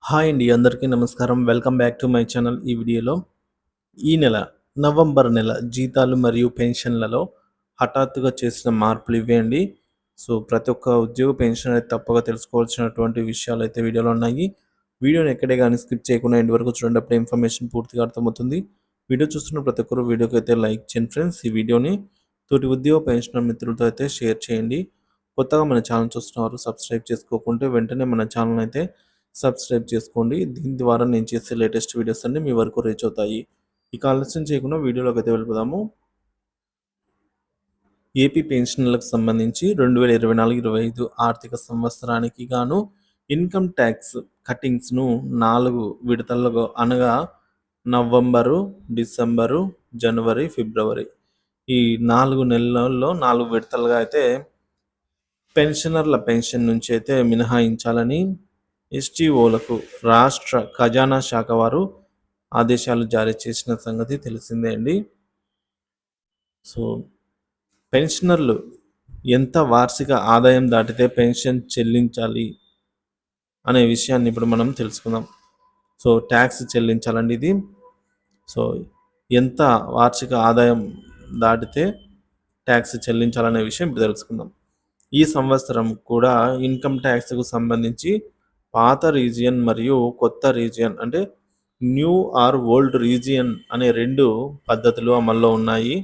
Hi అండి. అందరికీ నమస్కారం. Welcome back to my channel. ఈ వీడియోలో ఈ నెల నవంబర్ నెల జీతాలు మరియు పెన్షన్లలో హఠాత్తుగా చేసిన మార్పులు ఇవే అండి. సో, ప్రతి ఒక్క ఉద్యోగ పెన్షన్ అయితే తప్పక తెలుసుకోవాల్సినటువంటి విషయాలైతే వీడియోలో ఉన్నాయి. వీడియోని ఎక్కడే గాని స్కిప్ చేయకుండా ఎండ్ వరకు చూడండి. అప్పుడే ఇన్ఫర్మేషన్ పూర్తిగా అర్థమవుతుంది. వీడియో చూస్తున్న ప్రతి ఒక్కరు వీడియోకి అయితే లైక్ చేయండి ఫ్రెండ్స్. ఈ వీడియోని తోటి ఉద్యోగ పెన్షనర్ మిత్రులతో అయితే షేర్ చేయండి. కొత్తగా మన ఛానల్ చూస్తున్నవారు సబ్స్క్రైబ్ చేసుకోకుంటే వెంటనే మన ఛానల్ అయితే సబ్స్క్రైబ్ చేసుకోండి. దీని ద్వారా నేను చేసే లేటెస్ట్ వీడియోస్ అన్నీ మీ వరకు రీచ్ అవుతాయి. ఇక ఆలస్యం చేయకుండా వీడియోలోకి అయితే వెళ్ళిపోదాము. ఏపీ పెన్షన్లకు సంబంధించి 2024-25 ఆర్థిక సంవత్సరానికి గాను ఇన్కమ్ ట్యాక్స్ కటింగ్స్ను 4 విడతల్లో అనగా నవంబరు, డిసెంబరు, జనవరి, ఫిబ్రవరి ఈ 4 నెలల్లో 4 విడతలుగా అయితే పెన్షనర్ల పెన్షన్ నుంచి అయితే మినహాయించాలని ఎస్టీఓలకు రాష్ట్ర ఖజానా శాఖ వారు ఆదేశాలు జారీ చేసిన సంగతి తెలిసిందే అండి. సో, పెన్షనర్లు ఎంత వార్షిక ఆదాయం దాటితే పెన్షన్ చెల్లించాలి అనే విషయాన్ని ఇప్పుడు మనం తెలుసుకుందాం. సో, ట్యాక్స్ చెల్లించాలండి ఇది. సో, ఎంత వార్షిక ఆదాయం దాటితే ట్యాక్స్ చెల్లించాలనే విషయం ఇప్పుడు తెలుసుకుందాం. ఈ సంవత్సరం కూడా ఇన్కమ్ ట్యాక్స్కు సంబంధించి పాత రీజియన్ మరియు కొత్త రీజియన్ అంటే న్యూ ఆర్ ఓల్డ్ రీజియన్ అనే 2 పద్ధతులు అమల్లో ఉన్నాయి.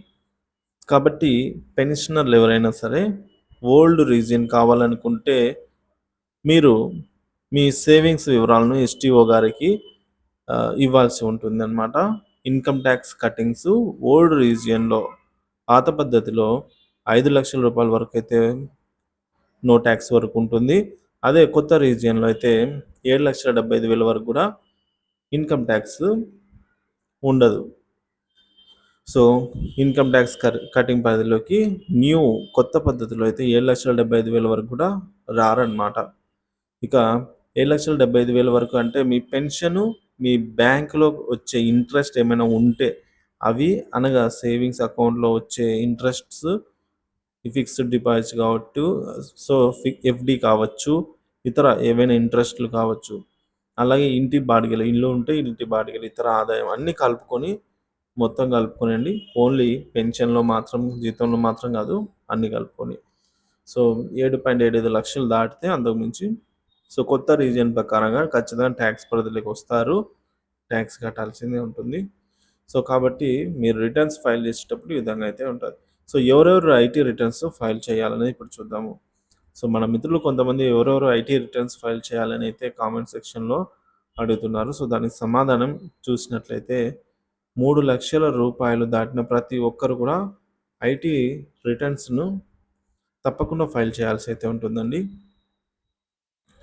కాబట్టి పెన్షనర్లు ఎవరైనా సరే ఓల్డ్ రీజియన్ కావాలనుకుంటే మీరు మీ సేవింగ్స్ వివరాలను ఎస్టీఓ గారికి ఇవ్వాల్సి ఉంటుందన్నమాట. ఇన్కమ్ ట్యాక్స్ కటింగ్స్ ఓల్డ్ రీజియన్లో పాత పద్ధతిలో 5 లక్షల రూపాయల వరకు అయితే నో ట్యాక్స్ వరకు ఉంటుంది. అదే కొత్త రీజియన్లో అయితే 7,75,000 వరకు కూడా ఇన్కమ్ ట్యాక్స్ ఉండదు. సో, ఇన్కమ్ ట్యాక్స్ కటింగ్ పరిధిలోకి కొత్త పద్ధతిలో అయితే 7,75,000 వరకు కూడా రారన్నమాట. ఇక 7,75,000 వరకు అంటే మీ పెన్షను, మీ బ్యాంకులో వచ్చే ఇంట్రెస్ట్ ఏమైనా ఉంటే అవి అనగా సేవింగ్స్ అకౌంట్లో వచ్చే ఇంట్రెస్ట్స్ ఫిక్స్డ్ డిపాజిట్ కావచ్చు, సో ఎఫ్డి కావచ్చు, ఇతర ఏవైనా ఇంట్రెస్ట్లు కావచ్చు, అలాగే ఇంటి బాడిగలు, ఇల్లు ఉంటే ఇంటి బాడిగలు, ఇతర ఆదాయం అన్నీ కలుపుకొని మొత్తం కలుపుకొని అండి. ఓన్లీ పెన్షన్లో మాత్రం, జీతంలో మాత్రం కాదు, అన్నీ కలుపుకొని. సో, 7.75 లక్షలు దాటితే అంతకుమించి సో కొత్త రీజియన్ ప్రకారంగా ఖచ్చితంగా ట్యాక్స్ పరిధిలోకి వస్తారు. ట్యాక్స్ కట్టాల్సిందే ఉంటుంది. సో, కాబట్టి మీరు రిటర్న్స్ ఫైల్ చేసేటప్పుడు ఈ విధంగా అయితే ఉంటుంది. సో, ఎవరెవరు ఐటీ రిటర్న్స్ ఫైల్ చేయాలనేది ఇప్పుడు చూద్దాము. సో, మన మిత్రులు కొంతమంది ఎవరెవరు ఐటీ రిటర్న్స్ ఫైల్ చేయాలని అయితే కామెంట్ సెక్షన్లో అడుగుతున్నారు. సో, దానికి సమాధానం చూసినట్లయితే 3 లక్షల రూపాయలు దాటిన ప్రతి ఒక్కరు కూడా ఐటీ రిటర్న్స్ను తప్పకుండా ఫైల్ చేయాల్సి అయితే ఉంటుందండి.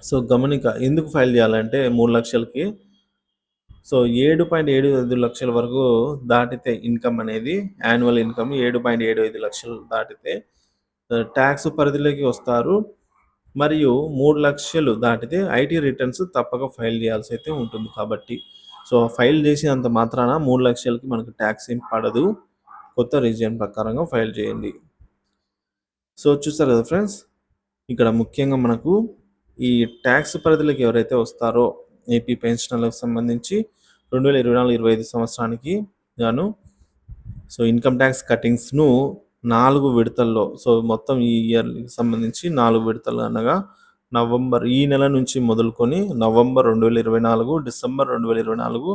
సో, గమనిక ఎందుకు ఫైల్ చేయాలంటే 3 లక్షలకి సో 7.75 లక్షల వరకు దాటితే ఇన్కమ్ అనేది యాన్యువల్ ఇన్కమ్ 7.75 లక్షలు దాటితే ట్యాక్స్ పరిధిలోకి వస్తారు. మరియు 3 లక్షలు దాటితే ఐటీ రిటర్న్స్ తప్పక ఫైల్ చేయాల్సి అయితే ఉంటుంది. కాబట్టి సో ఫైల్ చేసినంత మాత్రాన 3 లక్షలకి మనకు ట్యాక్స్ ఏం పడదు. కొత్త రీజియన్ ప్రకారంగా ఫైల్ చేయండి. సో, చూస్తారు కదా ఫ్రెండ్స్, ఇక్కడ ముఖ్యంగా మనకు ఈ ట్యాక్స్ పరిధిలోకి ఎవరైతే వస్తారో ఏపీ పెన్షనర్లకు సంబంధించి 2024-25 సంవత్సరానికి గాను సో ఇన్కమ్ ట్యాక్స్ కటింగ్స్ను 4 విడతల్లో, సో మొత్తం ఈ ఇయర్కి సంబంధించి 4 విడతలు అనగా ఈ నెల నుంచి మొదలుకొని నవంబర్ 2024, డిసెంబర్ 2024,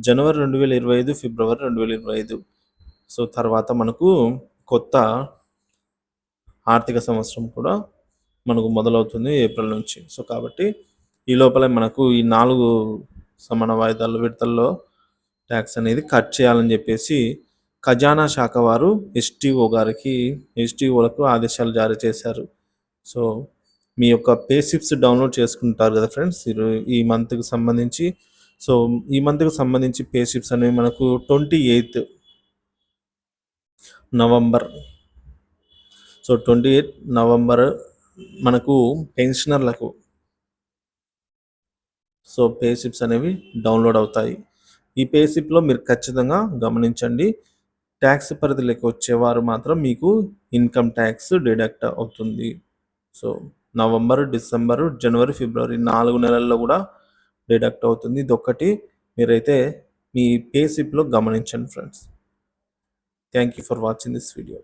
జనవరి 2025, ఫిబ్రవరి 2025. సో తర్వాత మనకు కొత్త ఆర్థిక సంవత్సరం కూడా మనకు మొదలవుతుంది ఏప్రిల్ నుంచి. సో కాబట్టి ఈ లోపల మనకు ఈ 4 సమాన వాయిదాల విడతల్లో ట్యాక్స్ అనేది కట్ చేయాలని చెప్పేసి ఖజానా శాఖ వారు ఎస్టీఓలకు ఆదేశాలు జారీ చేశారు. సో, మీ యొక్క పే స్లిప్స్ డౌన్లోడ్ చేసుకుంటారు కదా ఫ్రెండ్స్ ఈ మంత్కి సంబంధించి. సో, ఈ మంత్కి సంబంధించి పే స్లిప్స్ అనేవి మనకు 28 నవంబర్ సో 28 నవంబర్ మనకు పెన్షనర్లకు సో పే స్లిప్స్ అనేవి డౌన్లోడ్ అవుతాయి. ఈ పే స్లిప్లో మీరు ఖచ్చితంగా గమనించండి, ట్యాక్స్ పరిధిలోకి వచ్చేవారు మాత్రం మీకు ఇన్కమ్ ట్యాక్స్ డిడక్ట్ అవుతుంది. సో నవంబర్, డిసెంబర్, జనవరి, ఫిబ్రవరి 4 నెలల్లో కూడా డిడక్ట్ అవుతుంది. ఇదొక్కటి మీరైతే మీ పే స్లిప్‌లో గమనించండి friends. Thank you for watching this video.